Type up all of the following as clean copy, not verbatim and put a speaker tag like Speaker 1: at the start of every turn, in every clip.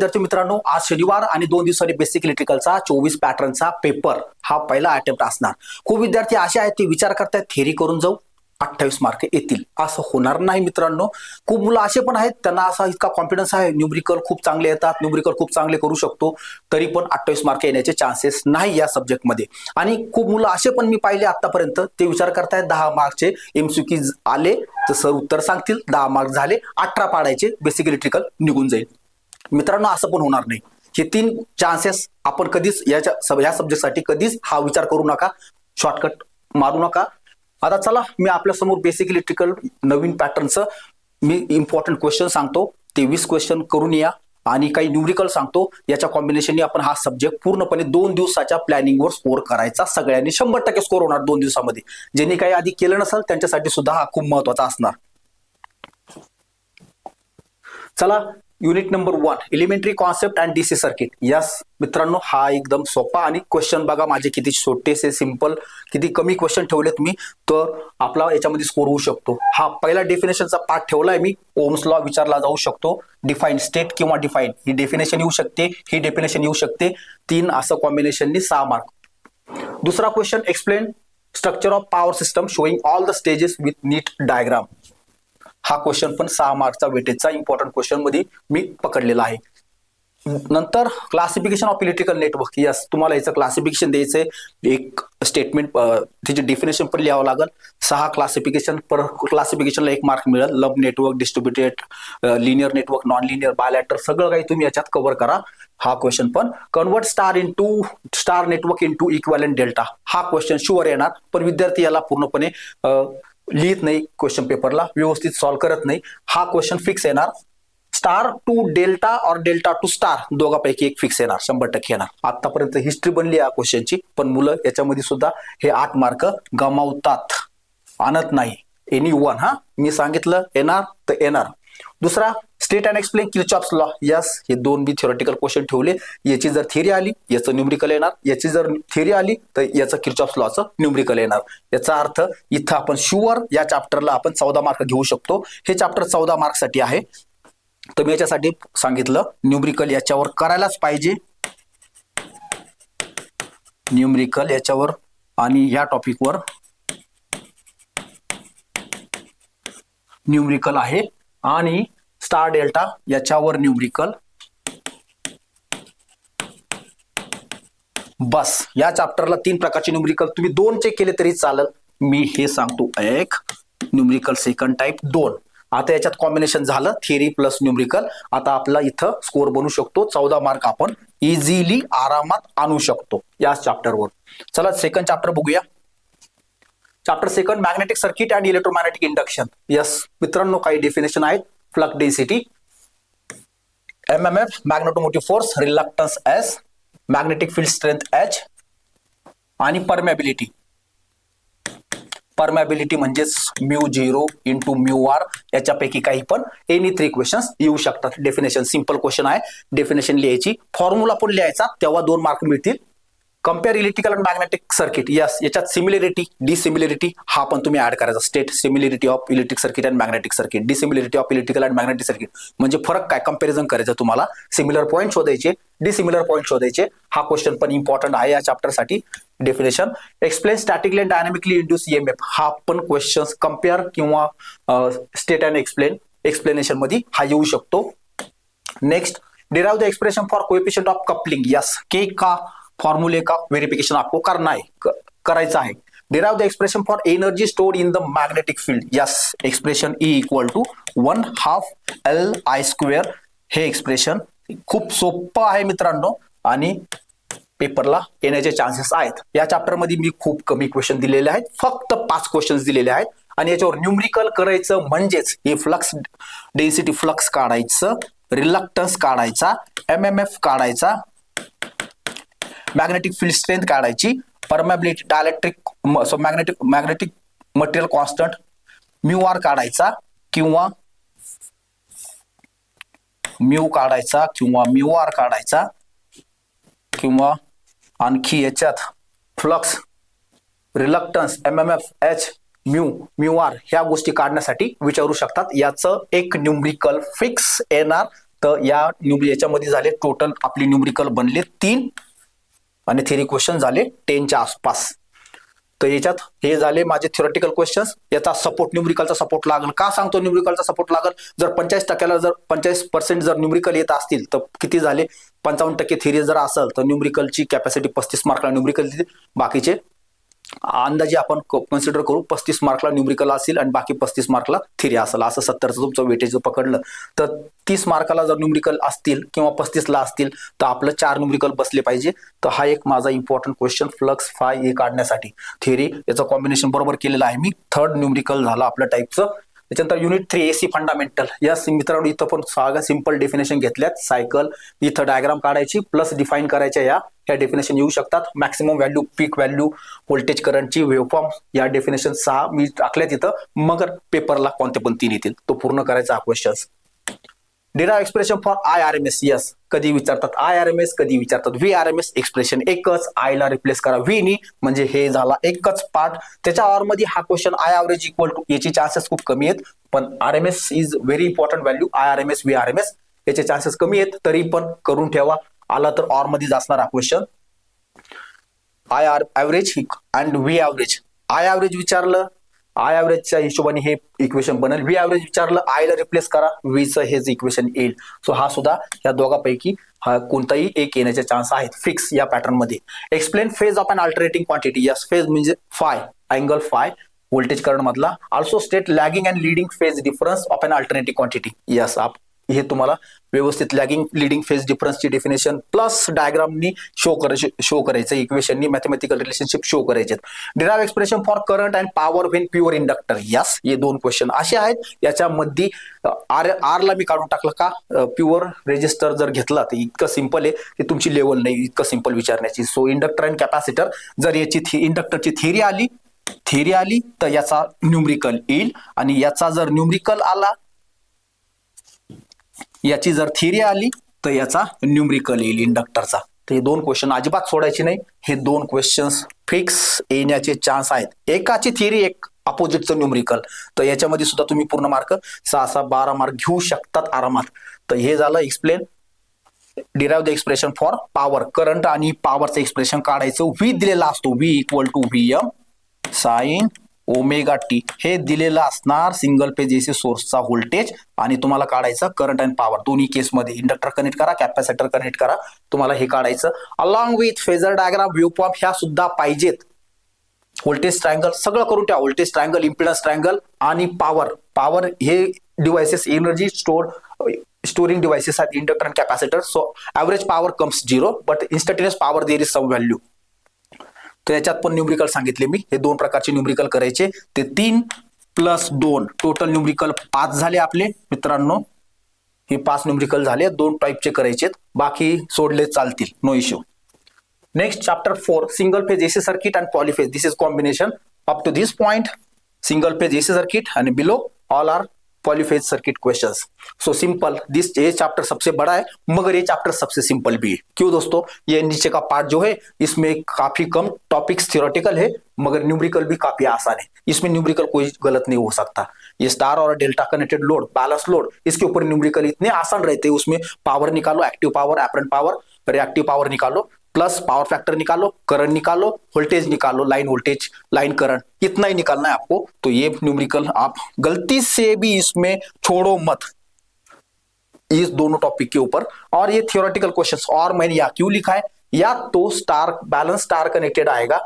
Speaker 1: विद्यार्थी मित्रांनो, आज शनिवार आणि 2 दिवसांनी बेसिक इलेक्ट्रिकलचा 24 पॅटर्नचा पेपर हा पहिला अटेम्प्ट असणार. खूप विद्यार्थी असे आहेत ते विचार करतात थेरी करून जाऊ 28 मार्क येतील. असं होणार नाही मित्रांनो. खूप मुलं असे पण आहेत त्यांना असा इतका कॉन्फिडन्स आहे न्यूमरिकल खूप चांगले येतात, न्यूमरिकल खूप चांगले करू शकतो, तरी पण 28 मार्क येण्याचे चान्सेस नाही या सब्जेक्टमध्ये. आणि खूप मुलं असे पण मी पाहिले आतापर्यंत ते विचार करतायत 10 मार्कचे एमसीक्यू आले तर सर उत्तर सांगतील, 10 मार्क झाले 18 पाडायचे, बेसिक इलेक्ट्रिकल निघून जाईल. मित्रांनो असं पण होणार नाही. हे 3 चान्सेस आपण कधीच या सब्जेक्टसाठी कधीच हा विचार करू नका, शॉर्टकट मारू नका. आता चला मी आपल्या समोर बेसिक इलेक्ट्रिकल नवीन पॅटर्नचं मी इम्पॉर्टंट क्वेश्चन सांगतो. 23 क्वेश्चन करून या आणि काही न्यूमरिकल सांगतो. याच्या कॉम्बिनेशनने आपण हा सब्जेक्ट पूर्णपणे 2 दिवसाच्या प्लॅनिंगवर स्कोर करायचा. सगळ्यांनी 100% स्कोर होणार 2 दिवसामध्ये. ज्यांनी काही आधी केलं नसेल त्यांच्यासाठी सुद्धा हा खूप महत्वाचा असणार. चला unit number 1 elementary concept and DC circuit. Yes मित्रांनो, हा एकदम सोपा आणि क्वेश्चन बघा माझे किती छोटेसे सिंपल, किती कमी क्वेश्चन ठेवलेत मी, तर आपला याच्यामध्ये स्कोर होऊ शकतो. हा पहिला डेफिनेशनचा पार्ट ठेवलाय मी. ओम्स लॉ विचारला जाऊ शकतो, डिफाईन स्टेट किंवा डिफाईन ही डेफिनेशन येऊ शकते, ही डेफिनेशन येऊ शकते. 3 असं कॉम्बिनेशननी 6 मार्क. दुसरा question explain structure of power system showing all the stages with NEET diagram. हा क्वेश्चन पण 6 मार्कचा वेटेजचा इम्पॉर्टंट क्वेश्चन मध्ये मी पकडलेला आहे. नंतर classification of electrical network. Yes, तुम्हाला याचं क्लासिफिकेशन द्यायचंय, एक स्टेटमेंट त्याची डेफिनेशन पण लिहावं लागेल. 6 क्लासिफिकेशन, पर क्लासिफिकेशनला 1 मार्क मिळेल. लब network, distributed, linear network, non linear, bilateral सगळं काही तुम्ही याच्यात कव्हर करा. हा क्वेश्चन पण convert star network into equivalent delta. हा क्वेश्चन शुअर येणार, पण विद्यार्थी याला पूर्णपणे लिहित नाही, क्वेश्चन पेपरला व्यवस्थित सॉल्व्ह करत नाही. हा क्वेश्चन फिक्स येणार. स्टार टू डेल्टा और डेल्टा टू स्टार दोघांपैकी एक फिक्स येणार, 100% येणार. आतापर्यंत हिस्ट्री बनली या क्वेश्चनची, पण मुलं याच्यामध्ये सुद्धा हे 8 मार्क गमावतात, आणत नाही. एनी वन, हा मी सांगितलं येणार तर येणार. दुसरा state and explain Kirchhoff's law. Yes, हे 2 बी थ्योरेटिकल क्वेश्चन ठेवले. याची जर थिअरी आली याचं न्यूमरिकल येणार, याची जर थिअरी आली तर याचं किर्चॉफ्स लॉचं न्यूमरिकल येणार. याचा अर्थ इथं आपण शुअर या चॅप्टरला आपण 14 मार्क घेऊ शकतो. हे चॅप्टर 14 मार्कसाठी आहे, तर मी याच्यासाठी सांगितलं न्यूमरिकल याच्यावर करायलाच पाहिजे, न्यूमरिकल याच्यावर आणि या टॉपिकवर न्यूमरिकल आहे आणि स्टार डेल्टा याच्यावर न्यूमरिकल. बस या चॅप्टरला 3 प्रकारचे न्यूमरिकल, तुम्ही 2 चे केले तरी चालेल. मी हे सांगतो, एक न्यूमरिकल सेकंड टाइप 2. आता याच्यात कॉम्बिनेशन झालं थिअरी प्लस न्यूमरिकल. आता आपला इथं स्कोर बनू शकतो 14 मार्क आपण इझिली आरामात आणू शकतो या चॅप्टरवर. चला सेकंड चॅप्टर बघूया. Chapter second magnetic circuit and electromagnetic induction. Yes मित्रांनो, काही डेफिनेशन आहेत. Flux density, MMF magnetomotive force, reluctance S, magnetic field strength H आणि परमेबिलिटी. परमेबिलिटी म्हणजेच μ0 इंटू μr. याच्यापैकी काही पण एनी 3 क्वेश्चन्स येऊ शकतात. डेफिनेशन सिंपल क्वेश्चन आहे, डेफिनेशन लिहायची, फॉर्म्युला पण लिहायचा, तेव्हा 2 मार्क मिळतील. Compare electrical and magnetic circuit. Yes, याच्यात सिमिलरिटी डिसिमिलरिटी हा पण तुम्ही ऍड करायचा. State similarity of electric circuit and magnetic circuit, dissimilarity of electrical and magnetic circuit म्हणजे फरक काय, कंपॅरिझन करायचं तुम्हाला. सिमिलर पॉईंट शोधायचे, डिसिमिलर पॉईंट शोधायचे. हा क्वेश्चन पण इम्पॉर्टंट आहे या चॅप्टरसाठी. Definition explain statically and dynamically induce EMF. हा पण क्वेश्चन कम्पेअर किंवा स्टेट अँड एक्सप्लेनेशन मध्ये हा येऊ शकतो. Next derive the expression for coefficient of coupling. Yes, के का फॉर्मूले का वेरिफिकेशन आपको करना है, करायचा आहे. Derive the expression for energy stored in the magnetic field. Yes, expression E equal to 1/2 LI². हे एक्सप्रेशन खूप सोपं आहे मित्रांनो आणि पेपरला येण्याचे चान्सेस आहेत. या चॅप्टर मध्ये मी खूप कमी क्वेश्चन दिलेले आहेत, फक्त 5 क्वेश्चन्स दिलेले आहेत आणि याच्यावर न्यूमरिकल करायचं म्हणजेच हे फ्लक्स डेन्सिटी फ्लक्स काढायचं, रिलक्टन्स काढायचा, एमएमएफ काढायचा, मॅग्नेटिक फील्ड स्ट्रेंथ काढायची, permeability, dielectric magnetic material constant μr काढायचा किंवा म्यू काढायचा किंवा μr काढायचा किंवा आणखी याच्यात flux, reluctance, MMF, H, μr ह्या गोष्टी काढण्यासाठी विचारू शकतात. याचं एक न्यूमरिकल फिक्स येणार तर याच्यामध्ये झाले टोटल आपली न्यूमरिकल बनले 3 आणि थेरी क्वेश्चन झाले 10च्या आसपास. तर याच्यात हे झाले माझे थिओरिटिकल क्वेश्चन्स. याचा सपोर्ट न्यूमरिकलचा सपोर्ट लागल. का सांगतो न्यूमरिकलचा सपोर्ट लागल? जर 45% जर 45% जर न्यूमरिकल येत असतील तर किती झाले? 55% थिअरी जर असेल तर न्यूमरिकलची कॅपॅसिटी 35 मार्कला न्यूमरिकल देते. बाकीचे अंदाजे आपण कन्सिडर करू 35 मार्कला न्यूमरिकल असेल आणि बाकी 35 मार्कला थिअरी असेल. असं 70चं तुमचं वेटेज पकडलं तर 30 मार्काला जर न्यूमरिकल असतील किंवा 35ला असतील तर आपलं 4 न्यूमरिकल बसले पाहिजे. तर हा एक माझा इम्पॉर्टंट क्वेश्चन फ्लक्स फाय हे काढण्यासाठी थिअरी याचं कॉम्बिनेशन बरोबर केलेलं आहे मी. 3rd न्यूमरिकल झालं आपल्या टाईपचं. त्याच्यानंतर युनिट 3 एसी फंडामेंटल. यस मित्रांनो, इथं पण सगळ्या सिंपल डेफिनेशन घेतल्यात. सायकल इथं डायग्राम काढायची प्लस डिफाईन करायच्या या डेफिनेशन येऊ शकतात. मॅक्सिमम व्हॅल्यू, पीक व्हॅल्यू, व्होल्टेज करंटची वेव्हफॉर्म या डेफिनेशन 6 मी टाकल्यात इथं. मग पेपरला कोणते पण 3 येतील. तो पूर्ण करायचा हा question. Derive expression for IRMS. Yes, कधी विचारतात IRMS, कधी विचारतात VRMS. एक्सप्रेशन एकच, आयला रिप्लेस करा V नी, म्हणजे हे झाला एकच पार्ट. त्याच्या आवर मध्ये हा question I average equal to, याचे चान्सेस खूप कमी आहेत. पण RMS is very important value. IRMS VRMS याचे चान्सेस कमी आहेत, तरी पण करून ठेवा. आला तर ऑर मध्येच असणार हा question. I average and V average. I average विचारलं, आय ॲव्हरेजच्या हिशोबाने हे इक्वेशन बनेल. V ॲव्हरेज विचारलं, आयला रिप्लेस करा, Vचं हेच इक्वेशन येईल. सो हा सुद्धा या दोघांपैकी हा कोणताही एक येण्याचे चान्स आहेत फिक्स या पॅटर्न मध्ये. Explain phase of an alternating quantity. Yes, phase म्हणजे phi, angle phi voltage current मधला. Also state lagging and leading phase difference of an alternating quantity. Yes, हे तुम्हाला व्यवस्थित लॅगिंग लिडिंग फेज डिफरन्सची definition plus डायग्रामनी show करायचं, इक्वेशननी mathematical relationship show करायचे. Derive expression for current and power when pure inductor. Yes, हे 2 question असे आहेत. याच्यामध्ये आरला मी काढून टाकलं का? प्युअर रेजिस्टर जर घेतला तर इतकं सिंपल आहे की तुमची लेवल नाही इतकं सिंपल विचारण्याची. सो इंडक्टर अँड कॅपॅसिटर, जर याची इंडक्टरची थिअरी आली तर याचा न्यूमरिकल येईल, आणि याचा जर न्यूमरिकल आला, याची जर थिअरी आली तर याचा न्यूमरिकल येईल इंडक्टरचा. तर हे 2 क्वेश्चन अजिबात सोडायचे नाही. हे 2 क्वेश्चन्स फिक्स येण्याचे चान्स आहेत. एकाची थिअरी, एक अपोजिटचं न्यूमरिकल. तर याच्यामध्ये सुद्धा तुम्ही पूर्ण मार्क 6-6, 12 मार्क घेऊ शकतात आरामात. तर हे झालं explain. Derive the expression for power, current आणि पॉवरचं एक्सप्रेशन काढायचं. V दिलेला असतो, V equal to VM sine omega t. हे दिलेलं असणार सिंगल फेज एसी सोर्सचा व्होल्टेज, आणि तुम्हाला काढायचं करंट अँड पॉवर. दोन्ही केसमध्ये इंडक्टर कनेक्ट करा, कॅपॅसिटर कनेक्ट करा, तुम्हाला हे काढायचं. Along with phasor diagram, waveform ह्या सुद्धा पाहिजेत. व्होल्टेज ट्रायंगल सगळं करून ठेवा. व्होल्टेज ट्रायंगल, इम्पिडन्स ट्रायंगल आणि पॉवर हे डिव्हाइसेस एनर्जी स्टोरिंग डिव्हाइसेस आहेत, inductor and capacitor. So average power comes 0, but instantaneous power there is some value. तर याच्यात पण न्यूमरिकल सांगितले मी. हे 2 प्रकारचे न्यूमरिकल करायचे. ते 3 + 2 टोटल न्यूमरिकल 5 झाले आपले मित्रांनो. हे 5 न्यूमरिकल झाले. 2 टाईपचे करायचे, बाकी सोडले चालतील, no issue. Next chapter 4 single phase AC circuit and polyphase. This is combination up to this point. Single phase AC circuit and below all are polyphase circuit questions. So simple, ये chapter सबसे बड़ा है मगर ये chapter सबसे simple भी है. क्यों दोस्तों? ये नीचे का पार्ट जो है इसमें काफी कम टॉपिक्स थियोरेटिकल है मगर न्यूमेरिकल भी काफी आसान है. इसमें न्यूमेरिकल कोई गलत नहीं हो सकता. ये स्टार और delta connected load, balance load, इसके ऊपर न्यूमेरिकल इतने आसान रहते हैं. उसमें पावर निकालो, active power, apparent power, reactive power निकालो, प्लस पावर फैक्टर निकालो, करंट निकालो, वोल्टेज निकालो, लाइन वोल्टेज, लाइन करंट, इतना ही निकालना है आपको. तो ये न्यूमेरिकल आप गलती से भी इसमें छोड़ो मत, इस दोनों टॉपिक के ऊपर. और ये थियोरेटिकल क्वेश्चंस, और मैंने या क्यों लिखा है, या तो स्टार बैलेंस स्टार कनेक्टेड आएगा,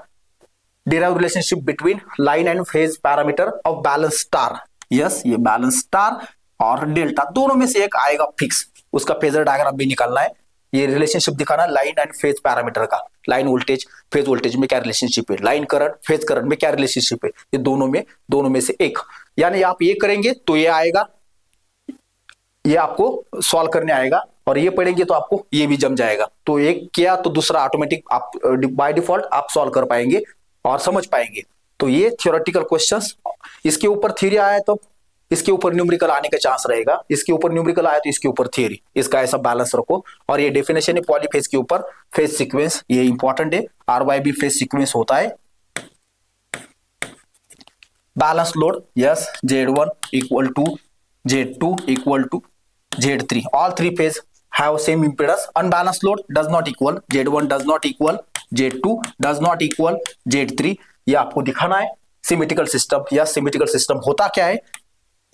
Speaker 1: derive relationship between line end phase parameter of balance star. Yes, ये बैलेंस स्टार और डेल्टा दोनों में से एक आएगा फिक्स. उसका फेजर डायग्राम भी निकालना है. ये रिलेशनशिप दिखाना लाइन एंड फेज पैरामीटर का. लाइन वोल्टेज, फेज वोल्टेज में क्या रिलेशनशिप है, लाइन करंट, फेज करंट में क्या रिलेशनशिप है, ये दोनों में से एक. यानी आप ये करेंगे तो ये आएगा, ये आपको सॉल्व करने आएगा, और ये पढ़ेंगे तो आपको ये भी जम जाएगा. तो एक किया तो दूसरा ऑटोमेटिक आप बाय डिफॉल्ट आप सॉल्व कर पाएंगे और समझ पाएंगे. तो ये थियोरेटिकल क्वेश्चंस. इसके ऊपर थ्योरी आया तो इसके ऊपर न्यूमेरिकल आने का चांस रहेगा, इसके ऊपर न्यूमेरिकल आया तो इसके ऊपर थियरी. इसका ऐसा बैलेंस रखो. और ये डेफिनेशन है पॉलीफेज के ऊपर, फेज सीक्वेंस, ये इंपॉर्टेंट है. RYB फेज सीक्वेंस होता है. Balance load, yes, Z1 equal to Z2 equal to Z3. All three phase have same impedance. Unbalanced load does not equal Z1 does not equal Z2 does not equal Z3. ये आपको दिखाना है symmetrical system. या symmetrical system होता क्या है?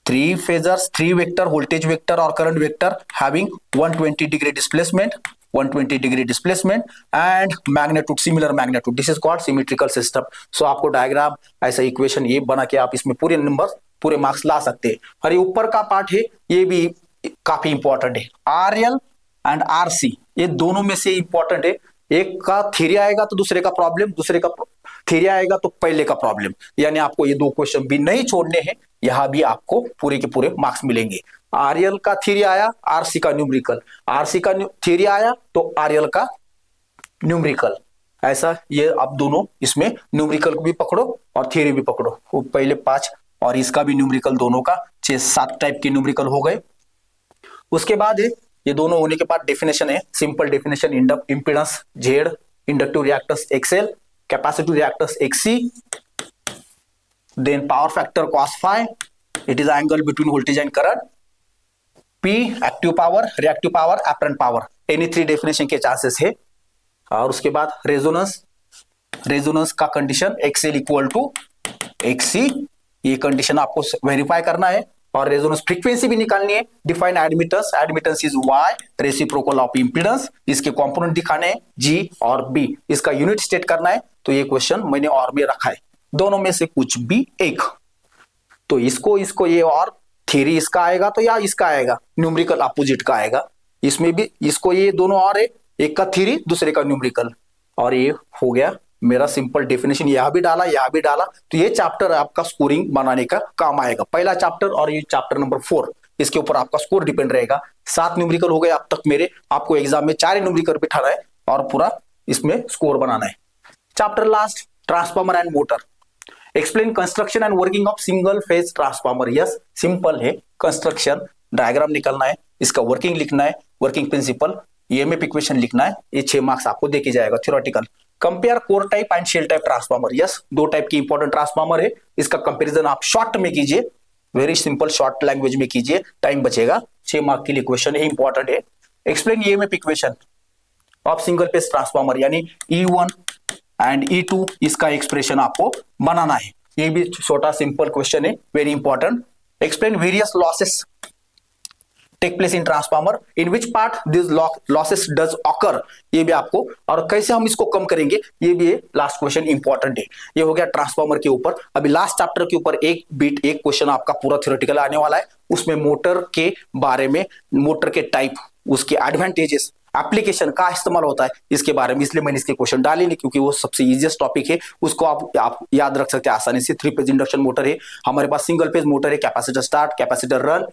Speaker 1: Three phasors, three vector, voltage vector और current vector having 120 degree displacement, 120 degree displacement and magnitude, similar magnitude. This is called symmetrical system. So आपको डायग्राम ऐसा इक्वेशन ये बना के आप इसमें पूरे नंबर पूरे मार्क्स ला सकते हैं. और ये ऊपर का पार्ट है ये भी काफी इंपॉर्टेंट है. आरएल एंड आरसी ये दोनों में से इंपॉर्टेंट है. एक का थ्योरी आएगा तो दूसरे का प्रॉब्लम, दूसरे का थ्योरी आएगा तो पहले का प्रॉब्लम. यानी आपको ये दो क्वेश्चन भी नहीं छोड़ने हैं. यहां भी आपको पूरे के पूरे मार्क्स मिलेंगे. आरएल का थ्योरी आया, आरसी का न्यूमेरिकल, आरसी का थ्योरी आया तो आरएल का न्यूमेरिकल. ऐसा ये आप दोनों इसमें न्यूमेरिकल को भी पकड़ो और थ्योरी भी पकड़ो. वो पहले 5 और इसका भी न्यूमेरिकल, दोनों का 6-7 टाइप के न्यूमेरिकल हो गए. उसके बाद ये दोनों होने के बाद डेफिनेशन है, simple definition. Impedance Z, inductive reactance XL, capacitive reactance XC, then power factor cos phi, it is angle between voltage and current. P active power, reactive power, apparent power. Any three definition के chances है. और उसके बाद resonance, resonance का condition XL equal to XC. ये condition आपको verify करना है. और रेजोनेंस फ्रीक्वेंसी भी निकालनी है. Define admittance, admittance is Y reciprocal of impedance. इसके कंपोनेंट दिखाने हैं जी और बी. इसका यूनिट स्टेट करना है. तो ये क्वेश्चन मैंने और में रखा है, दोनों में से कुछ भी एक. तो इसको ये और थ्योरी इसका आएगा तो या इसका आएगा, न्यूमेरिकल अपोजिट का आएगा. इसमें भी इसको ये दोनों और है, एक का थ्योरी दूसरे का न्यूमेरिकल. और ये हो गया मेरा सिंपल डेफिनेशन. यहां भी डाला, यहां भी डाला. तो ये चैप्टर आपका स्कोरिंग बनाने का काम आएगा. पहला चैप्टर और ये चैप्टर नंबर 4, इसके ऊपर आपका स्कोर डिपेंड रहेगा. 7 न्यूमेरिकल हो गए अब तक मेरे. आपको एग्जाम में 4 न्यूमेरिकल बिठाना है और पूरा इसमें स्कोर बनाना है. Chapter last, transformer end motor. Explain construction end working of single phase transformer. Yes, simple है. कंस्ट्रक्शन डायग्राम निकालना है, इसका वर्किंग लिखना है, वर्किंग प्रिंसिपल, ईएमएफ इक्वेशन लिखना है. ये 6 मार्क्स आपको देके जाएगा theoretical. Compare core type and shell type transformer. Yes, 2 type की इंपॉर्टेंट ट्रांसफार्मर है. इसका कंपैरिजन आप शॉर्ट में कीजिए, वेरी सिंपल शॉर्ट लैंग्वेज में कीजिए, टाइम बचेगा. 6 मार्क के लिए क्वेश्चन है, इंपॉर्टेंट है. Explain EMF equation of single phase transformer, यानी E1 एंड E2, इसका एक्सप्रेशन आपको बनाना है. ये भी छोटा सिंपल क्वेश्चन है, very important. Explain various losses take place in transformer, in which part this losses does occur. ये भी आपको, और कैसे हम इसको कम करेंगे, ये भी लास्ट क्वेश्चन इंपॉर्टेंट है. ये हो गया ट्रांसफार्मर के ऊपर. अभी लास्ट चैप्टर के ऊपर एक क्वेश्चन आपका पूरा थ्योरेटिकल आने वाला है. उसमें मोटर के बारे में, मोटर के टाइप, उसके एडवांटेजेस, एप्लीकेशन का इस्तेमाल होता है, इसके बारे में. इसलिए मैंने इसके क्वेश्चन डाले नहीं, क्योंकि वो सबसे इजीएस्ट टॉपिक है. उसको आप याद रख सकते हैं आसानी से. 3 फेज इंडक्शन मोटर है हमारे पास, सिंगल फेज मोटर है, capacitor start, capacitor run,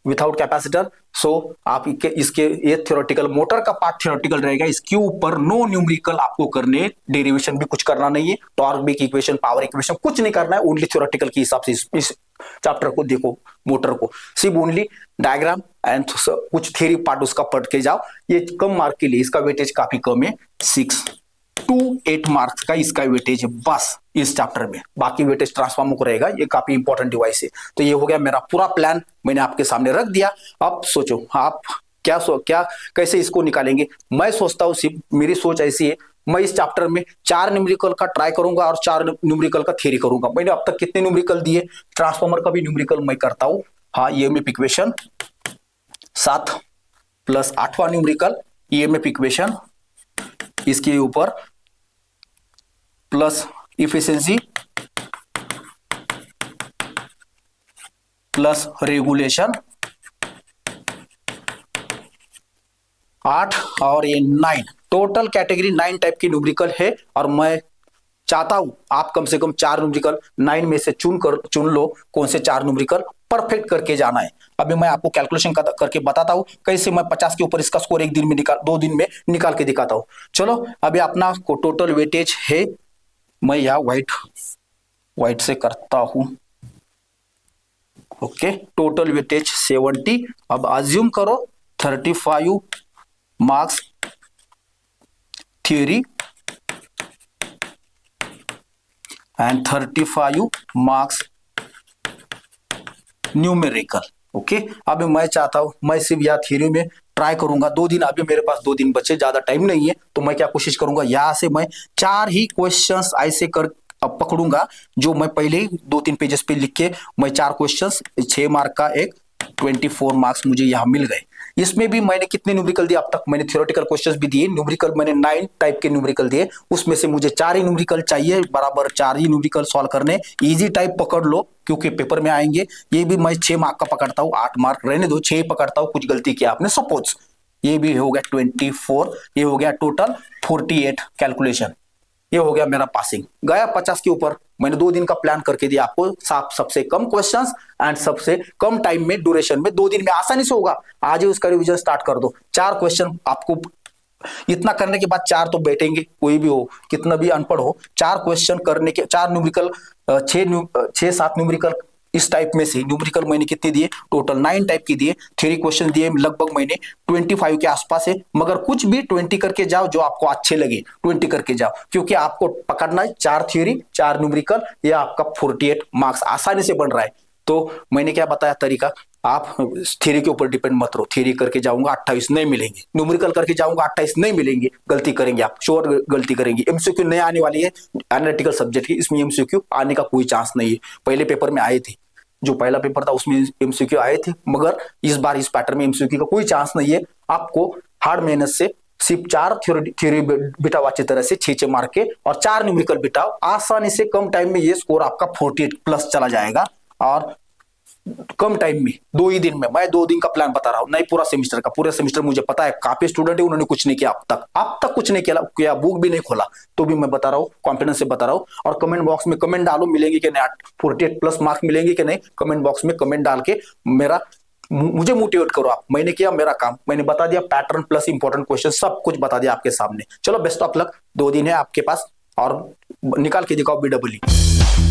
Speaker 1: without capacitor. So आप इसके ये थ्योरेटिकल मोटर का पार्ट थ्योरेटिकल रहेगा. इसके ऊपर नो न्यूमेरिकल आपको करने, डेरिवेशन भी कुछ करना नहीं है, टॉर्क भी इक्वेशन, पावर इक्वेशन कुछ नहीं करना है. ओनली थ्योरेटिकल के हिसाब से इस चैप्टर को देखो, मोटर को सिर्फ ओनली डायग्राम एंड कुछ थ्योरी पार्ट उसका पढ़ के जाओ. ये कम मार्क के लिए, इसका वेटेज काफी कम है, 6 to 8 मार्क्स का इसका वेटेज है बस इस चैप्टर में. बाकी वेटेज ट्रांसफार्मर को रहेगा. ये काफी इंपॉर्टेंट डिवाइस है. तो ये हो गया मेरा पूरा प्लान, मैंने आपके सामने रख दिया. अब सोचो आप क्या कैसे इसको निकालेंगे. मैं सोचता हूँ, सिर्फ मेरी सोच ऐसी है, मैं इस चैप्टर में 4 न्यूमेरिकल का ट्राई करूंगा और 4 न्यूमेरिकल का थ्योरी करूंगा. मैंने अब तक कितने न्यूमेरिकल दिए, ट्रांसफार्मर का भी न्यूमेरिकल मैं करता हूं. हाँ, ईएमएफ इक्वेशन 7 प्लस 8वां न्यूमेरिकल ईएमएफ इक्वेशन, इसके ऊपर प्लस इफिशिएंसी प्लस रेगुलेशन 8 और ये 9, टोटल कैटेगरी 9 टाइप की न्यूमेरिकल है. और मैं चाहता हूं आप कम से कम 4 न्यूमेरिकल 9 में से चुन लो कौन से 4 न्यूमेरिकल परफेक्ट करके जाना है. अभी मैं आपको कैलकुलेशन करके बताता हूं कैसे मैं 50 के ऊपर इसका स्कोर 2 दिन में निकाल के दिखाता हूं. चलो, अभी अपना टोटल वेटेज है, मैं यहां व्हाइट से करता हूं. Okay, total weightage 70. अब अज्यूम करो 35 marks theory end 35 marks numerical. Okay. अभी मैं चाहता हूं, मैं सिर्फ या थ्योरी में ट्राई करूंगा। 2 दिन, अभी मेरे पास 2 दिन बचे, ज्यादा टाइम नहीं है, तो मैं क्या कोशिश करूंगा, यहाँ से मैं 4 ही क्वेश्चंस ऐसे कर अब पकड़ूंगा, जो मैं पहले ही 2-3 पेजेस पे लिख के मैं 4 क्वेश्चंस, 6 मार्क का एक 24 मार्क्स मुझे यहाँ मिल गए। इसमें भी मैंने कितने न्यूमेरिकल दिए अब तक, मैंने थ्योरेटिकल क्वेश्चंस भी दिए, न्यूमेरिकल मैंने 9 टाइप के न्यूमेरिकल दिए, उसमें से मुझे 4 ही न्यूमेरिकल चाहिए, बराबर 4 ही न्यूमेरिकल सॉल्व करने। इजी टाइप पकड़ लो क्योंकि पेपर में आएंगे। ये भी मैं 6 मार्क का पकड़ता हूँ, 8 मार्क रहने दो, 6 पकड़ता हूँ, कुछ गलती किया आपने सपोज। ये भी हो गया 24, ये हो गया टोटल 48 कैलकुलेशन, ये हो गया मेरा पासिंग, गया 50 के ऊपर। मैंने 2 दिन का प्लान करके दिया आपको, साफ सबसे कम क्वेश्चंस एंड सबसे कम टाइम में, ड्यूरेशन में, 2 दिन में आसानी से होगा। आज ही उसका रिवीजन स्टार्ट कर दो। 4 क्वेश्चन आपको, इतना करने के बाद 4 तो बैठेंगे, कोई भी हो, कितना भी अनपढ़ हो, 4 क्वेश्चन करने के, 4 न्यूमेरिकल, 6-7 न्यूमेरिकल इस टाइप में से। न्यूमेरिकल मैंने कितने दिए, टोटल 9 टाइप की दिए। थ्योरी क्वेश्चन दिए लगभग मैंने 25 के आसपास है, मगर कुछ भी 20 करके जाओ, जो आपको अच्छे लगे 20 करके जाओ, क्योंकि आपको पकड़ना है 4 थ्योरी 4 न्यूमेरिकल, ये आपका 48 मार्क्स आसानी से बन रहा है। तो मैंने क्या बताया तरीका, आप थ्योरी के ऊपर डिपेंड मत रहो। थ्योरी करके जाऊंगा 28 नहीं मिलेंगे, न्यूमेरिकल करके जाऊंगा 28 नहीं मिलेंगे, गलती करेंगे आप, श्योर गलती करेंगे। एमसीक्यू नए आने वाली है एनालिटिकल सब्जेक्ट की, इसमें एमसीक्यू आने का कोई चांस नहीं है। पहले पेपर में आए थे, जो पहला पेपर था उसमें एमसीक्यू आए थे, मगर इस बार इस पैटर्न में एमसीक्यू का कोई चांस नहीं है। आपको हार्ड मेहनत से सिर्फ 4 थ्योरी बिटाओ अच्छी तरह से, 6-6 मार्क के, और 4 न्यूमेरिकल बिटाओ, आसानी से कम टाइम में ये स्कोर आपका 48 प्लस चला जाएगा। और कम टाइम में, 2 ही दिन में, मैं 2 दिन का प्लान बता रहा हूं, नहीं पूरा सेमिस्टर का। पूरा सेमिस्टर मुझे पता है काफी स्टूडेंट है, उन्होंने कुछ नहीं किया अब तक कुछ नहीं किया, बुक भी नहीं खोला, तो भी मैं बता रहा हूँ, कॉन्फिडेंस से बता रहा हूँ। और कमेंट बॉक्स में कमेंट डालो, मिलेंगे कि नहीं 48 प्लस मार्क्स मिलेंगे कि नहीं, कमेंट बॉक्स में कमेंट डाल के मेरा मुझे मोटिवेट करो आप। मैंने किया मेरा काम, मैंने बता दिया पैटर्न प्लस इंपॉर्टेंट क्वेश्चन, सब कुछ बता दिया आपके सामने। चलो बेस्ट ऑफ लक, 2 दिन है आपके पास, और निकाल के दिखाओ BEE।